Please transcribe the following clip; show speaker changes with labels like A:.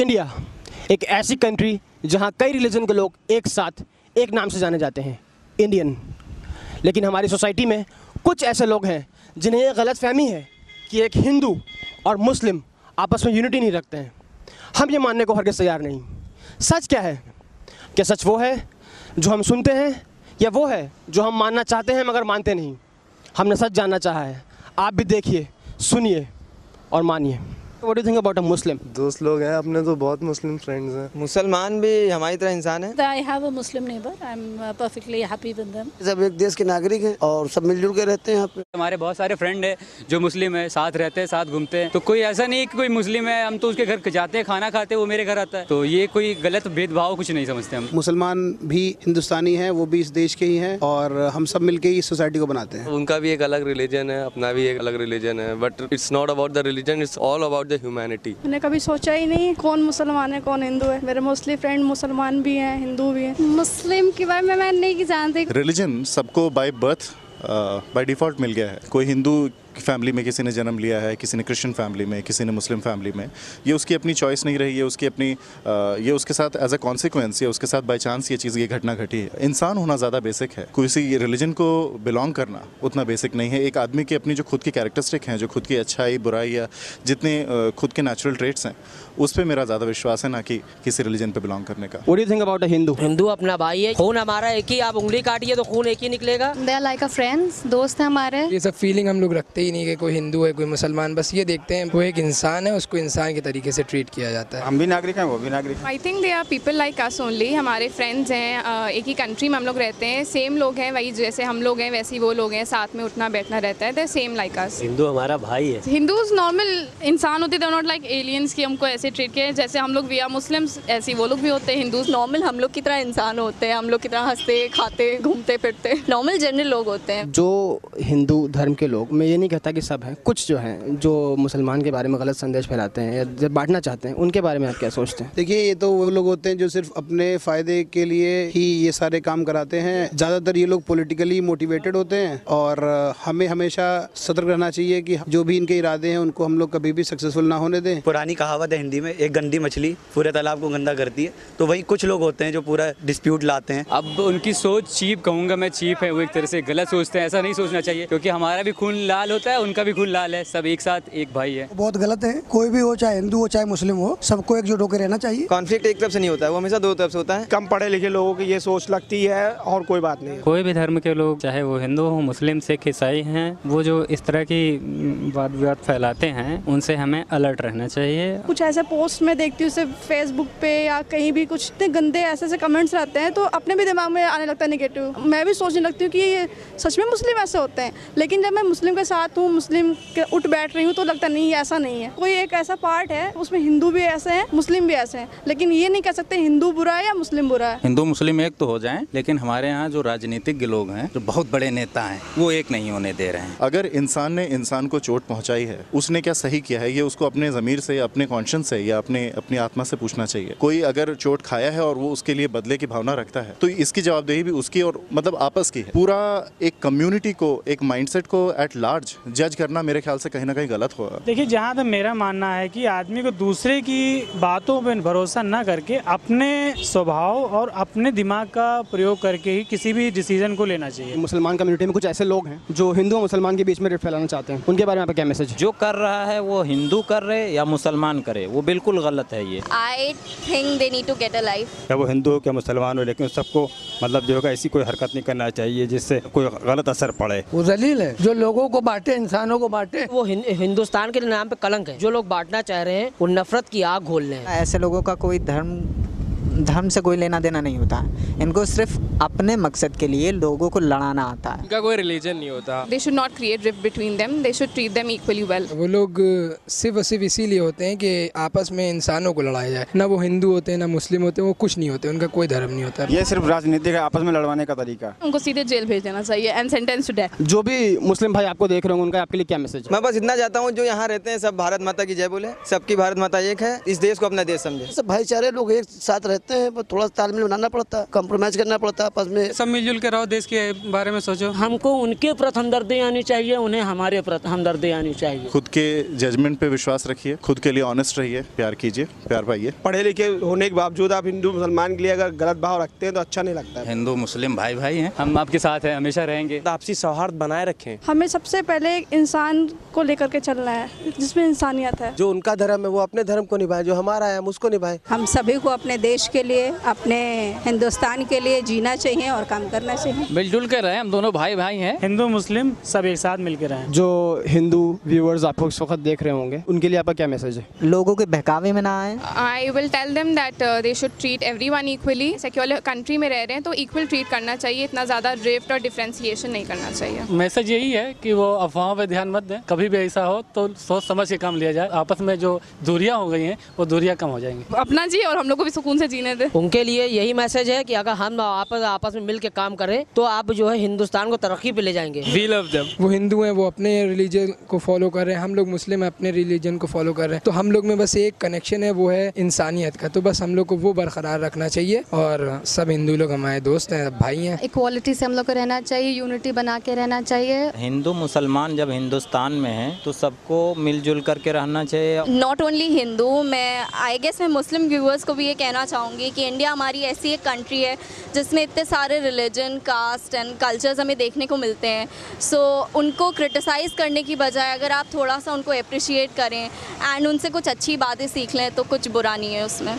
A: India एक ऐसी country जहां कई रिलीजन के लोग एक साथ एक नाम से जाने जाते हैं, इंडियन। लेकिन हमारी सोसाइटी में कुछ ऐसे लोग हैं जिन्हें ये गलतफहमी है कि एक हिंदू और मुस्लिम आपस में यूनिटी नहीं रखते हैं। हम ये मानने को हरगिज़ तैयार नहीं। सच क्या है? क्या सच वो है जो हम सुनते हैं या वो है जो हम मानना चाहते हैं मगर मानते नहीं? हमने सच जानना चाहा है। आप भी देखिए, सुनिए और मानिए। What do you think about a Muslim?
B: दोस्त लोग हैं अपने, तो बहुत मुस्लिम फ्रेंड्स हैं।
C: मुसलमान भी हमारी तरह इंसान है।
D: I have a Muslim neighbor. I'm perfectly happy with them.
E: सब एक देश के नागरिक हैं और सब मिलजुल के रहते हैं यहाँ पे।
F: हमारे बहुत सारे फ्रेंड है जो मुस्लिम है, साथ रहते हैं, साथ घूमते हैं। तो कोई ऐसा नहीं कि कोई मुस्लिम है हम तो उसके घर जाते हैं, खाना खाते हैं, वो मेरे घर आता है। तो ये कोई गलत भेदभाव कुछ नहीं समझते हम।
G: मुसलमान भी हिंदुस्तानी हैं, वो भी इस देश के ही हैं और हम सब मिलके ही इस सोसाइटी को बनाते हैं।
B: उनका भी एक अलग रिलीजन है, अपना भी एक अलग रिलीजन है, but it's not about the religion, it's all about the humanity.
H: मैंने कभी सोचा ही नहीं कौन मुसलमान है कौन हिंदू है। मेरे मोस्टली फ्रेंड मुसलमान भी हैं, हिंदू भी हैं।
D: मुस्लिम के बारे में मैं नहीं जानती।
I: रिलीजन सबको बाय बर्थ बाय डिफ़ॉल्ट मिल गया है। कोई हिंदू फैमिली में किसी ने जन्म लिया है, किसी ने क्रिश्चियन फैमिली में, किसी ने मुस्लिम फैमिली में। ये उसकी अपनी चॉइस नहीं रही है, उसकी अपनी ये उसके साथ एज अ कॉन्सिक्वेंस, ये उसके साथ बाय चांस ये चीज़, ये घटना घटी है। इंसान होना ज़्यादा बेसिक है, किसी रिलीजन को बिलोंग करना उतना बेसिक नहीं है। एक आदमी की अपनी जो खुद की कैरेक्टरिस्टिक हैं, जो खुद की अच्छाई बुराई या जितने खुद के नेचुरल ट्रेट्स हैं, उस पर मेरा ज़्यादा विश्वास है, ना कि किसी रिलीजन पे बिलोंग करने का।
A: What do you think about a Hindu?
J: Hindu अपना भाई है, खून हमारा एक ही। आप उंगली काटिए तो खून एक ही निकलेगा।
D: They are like a friends, दोस्त हैं हमारे।
K: ये सब फीलिंग हम लोग रखते ही नहीं कि कोई हिंदू है कोई मुसलमान, बस ये देखते हैं वो एक इंसान है, उसको इंसान के तरीके से ट्रीट किया जाता है।
G: हम भी नागरिक हैं, वो भी नागरिक।
H: I think they are people like us only. हमारे फ्रेंड्स हैं, एक ही कंट्री में हम लोग रहते हैं, सेम लोग हैं, वही जैसे हम लोग हैं वैसे ही वो लोग हैं, साथ में उठना बैठना रहता है। दे सेम लाइक अस।
J: हिंदू हमारा भाई है।
H: हिंदूज नॉर्मल इंसान होते हैं, नॉट लाइक एलियंस की हमको ऐसे ट्रीट किया जैसे हम लोग वी आर मुस्लिम्स, ऐसे वो लोग भी होते हैं। हिंदूज नॉर्मल हम लोग की तरह इंसान होते हैं, हम लोग की तरह हंसते खाते घूमते फिरते नॉर्मल जनरल लोग होते हैं।
A: जो हिंदू धर्म के लोग, मैं ये नहीं कहता कि सब हैं, कुछ जो हैं जो मुसलमान के बारे में गलत संदेश फैलाते हैं या बांटना चाहते हैं, उनके बारे में आप क्या सोचते हैं?
G: देखिए, ये तो वो लोग होते हैं जो सिर्फ अपने फ़ायदे के लिए ही ये सारे काम कराते हैं। ज़्यादातर ये लोग पॉलिटिकली मोटिवेटेड होते हैं और हमें हमेशा सतर्क रहना चाहिए कि जो भी इनके इरादे हैं उनको हम लोग कभी भी सक्सेसफुल ना होने दें।
L: पुरानी कहावत है हिंदी में, एक गंदी मछली पूरे तालाब को गंदा करती है। तो वही कुछ लोग होते हैं जो पूरा डिस्प्यूट लाते हैं।
F: अब उनकी सोच चीप कहूँगा मैं, चीप है, वो एक तरह से गलत सोचते हैं। ऐसा नहीं सोचना चाहिए क्योंकि हमारा भी खून लाल होता है, उनका भी खून लाल है, सब एक साथ एक भाई है।
E: बहुत गलत है, कोई भी हो, चाहे हिंदू हो चाहे मुस्लिम हो, सबको एकजुट होकर रहना चाहिए।
C: कॉन्फ्लिक्ट एक तरफ से नहीं होता है, वो हमेशा दो तरफ से होता है।
G: कम पढ़े लिखे लोगों की ये सोच लगती है और कोई बात नहीं है।
F: कोई भी धर्म के लोग, चाहे वो हिंदू हो, मुस्लिम, सिख, ईसाई हैं, वो जो इस तरह की वाद विवाद फैलाते हैं उनसे हमें अलर्ट रहना चाहिए।
H: कुछ ऐसे पोस्ट में देखती हूँ सिर्फ फेसबुक पे या कहीं भी, कुछ इतने गंदे ऐसे कमेंट्स रहते हैं तो अपने भी दिमाग में आने लगता है नेगेटिव। मैं भी सोचने लगती हूँ कि ये सच में मुस्लिम ऐसे होते हैं, लेकिन जब मैं मुस्लिम के साथ हूँ, मुस्लिम के उठ बैठ रही हूँ तो लगता नहीं ऐसा नहीं है। कोई एक ऐसा पार्ट है उसमें हिंदू भी ऐसे हैं, मुस्लिम भी ऐसे हैं, लेकिन ये नहीं कह सकते हिंदू बुरा है या मुस्लिम बुरा है।
M: हिंदू मुस्लिम एक तो हो जाएं, लेकिन हमारे यहाँ जो राजनीतिक लोग हैं, जो बहुत बड़े नेता हैं, वो एक नहीं होने दे रहे हैं।
I: अगर इंसान ने इंसान को चोट पहुंचाई है, उसने क्या सही किया है, ये उसको अपने ज़मीर से, अपने कॉन्शियस से या अपनी आत्मा से पूछना चाहिए। कोई अगर चोट खाया है और वो उसके लिए बदले की भावना रखता है तो इसकी जवाबदेही भी उसकी और मतलब आपस की है। पूरा एक कम्युनिटी को, एक माइंडसेट को एट लार्ज जज करना मेरे ख्याल से कहीं ना कहीं गलत होगा।
N: देखिए, जहाँ तक मेरा मानना है कि आदमी को दूसरे की बातों पर भरोसा न करके अपने स्वभाव और अपने दिमाग का प्रयोग करके ही किसी भी डिसीजन को लेना चाहिए।
A: मुसलमान कम्युनिटी में कुछ ऐसे लोग हैं जो हिंदू और मुसलमान के बीच में रिफ्ट फैलाना चाहते हैं, उनके बारे में आपका क्या मैसेज?
J: जो कर रहा है वो हिंदू कर रहे या मुसलमान करे, वो बिल्कुल गलत है। ये
D: I think they need to get a life.
G: क्या वो हिंदू हो क्या मुसलमान हो, लेकिन सबको मतलब जो है ऐसी कोई हरकत नहीं करना चाहिए जिससे कोई गलत असर पड़े।
E: वो जलील है जो लोगों को बांटे, इंसानों को बांटे।
J: वो हिंदुस्तान के नाम पे कलंक है। जो लोग बांटना चाह रहे हैं वो नफरत की आग खोल रहे हैं।
C: ऐसे लोगों का कोई धर्म से कोई लेना देना नहीं होता, इनको सिर्फ अपने मकसद के लिए लोगों को लड़ाना आता है।
K: इनका कोई रिलीजन नहीं होता।
H: They should not create rift between them. They should treat them equally well.
K: वो लोग सिर्फ इसीलिए होते हैं कि आपस में इंसानों को लड़ाया जाए। ना वो हिंदू होते हैं ना मुस्लिम होते हैं, वो कुछ नहीं होते, उनका कोई धर्म नहीं होता।
G: ये सिर्फ राजनीतिक है, आपस में लड़वाने का तरीका।
H: उनको सीधे जेल भेज देना चाहिए एंड सेंटेंस टू डेथ।
A: जो भी मुस्लिम भाई आपको देख रहे होंगे उनका आपके लिए क्या मैसेज?
C: मैं बस इतना चाहता हूँ जो यहाँ रहते हैं सब भारत माता की जय बोले, सबकी भारत माता एक है, इस देश को अपना देश समझे।
E: सब भाईचारे लोग एक साथ रहते
O: रहते हैं, पर थोड़ा तालमेल बनाना पड़ता है, कॉम्प्रोमाइज करना पड़ता है आपस में।
P: सब मिलजुल के रहो, देश के बारे में सोचो।
Q: हमको उनके प्रति हमदर्दी आनी चाहिए, उन्हें हमारे प्रति हमदर्दी आनी चाहिए।
I: खुद के जजमेंट पे विश्वास रखिए, खुद के लिए ऑनेस्ट रहिए, प्यार कीजिए, प्यार पाइए।
R: पढ़े लिखे होने के बावजूद आप हिंदू मुसलमान के लिए अगर गलत भाव रखते हैं तो अच्छा नहीं लगता है।
M: हिंदू मुस्लिम भाई भाई हैं,
F: हम आपके साथ हैं, हमेशा रहेंगे।
P: आपसी सौहार्द बनाए रखें।
H: हमें सबसे पहले एक इंसान को लेकर के चलना है, जिसमें इंसानियत है।
P: जो उनका धर्म है वो अपने धर्म को निभाए, जो हमारा है हम उसको निभाए।
S: हम सभी को अपने देश के लिए, अपने हिंदुस्तान के लिए जीना चाहिए और काम करना चाहिए।
F: मिलजुल कर रहे हैं, हम दोनों भाई भाई हैं।
N: हिंदू मुस्लिम सब एक साथ मिलकर रहें।
A: जो हिंदू व्यूअर्स आपको इस वक्त देख रहे होंगे, उनके लिए आपका क्या मैसेज है?
C: लोगों के बहकावे में ना आए।
T: I will tell them that they should treat everyone equally. Secular country में रह रहे हैं तो इक्वल ट्रीट करना चाहिए, इतना ज़्यादा ड्रिफ्ट और डिफ्रेंसिएशन नहीं करना चाहिए।
F: मैसेज यही है कि वो अफवाहों पे ध्यान मत दें, कभी भी ऐसा हो तो सोच समझ के काम लिया जाए। आपस में जो दूरियां हो गई हैं वो दूरियां कम हो जाएंगी।
T: अपना जी और हम लोग को भी सुकून से जीने दें।
J: उनके लिए यही मैसेज है कि अगर हम आपस में मिल के काम करें तो आप जो है हिंदुस्तान को तरक्की पे ले जाएंगे।
F: We love them.
K: वो हिंदू हैं, वो अपने रिलीजन को फॉलो कर रहे हैं, हम लोग मुस्लिम हैं, अपने रिलीजन को फॉलो कर रहे हैं। तो हम लोग में बस एक कनेक्शन है, वो है इंसानियत का। तो बस हम लोग को वो बरकरार रखना चाहिए और सब हिंदू लोग हमारे दोस्त हैं, भाई हैं।
D: इक्वालिटी से हम लोग को रहना चाहिए, यूनिटी बना के रहना चाहिए।
M: हिंदू मुसलमान जब हिंदुस्तान में हैं तो सबको मिलजुल करके रहना चाहिए।
D: नॉट ओनली हिंदू, मैं आई गेस मैं मुस्लिम व्यूअर्स को भी ये कहना चाहूँगी कि इंडिया हमारी ऐसी एक कंट्री है जिसमें इतने सारे रिलीजन, कास्ट एंड कल्चर्स हमें देखने को मिलते हैं। सो उनको क्रिटिसाइज़ करने की बजाय अगर आप थोड़ा सा उनको अप्रिशिएट करें एंड उनसे कुछ अच्छी बातें सीख लें तो कुछ बुरा नहीं है उसमें।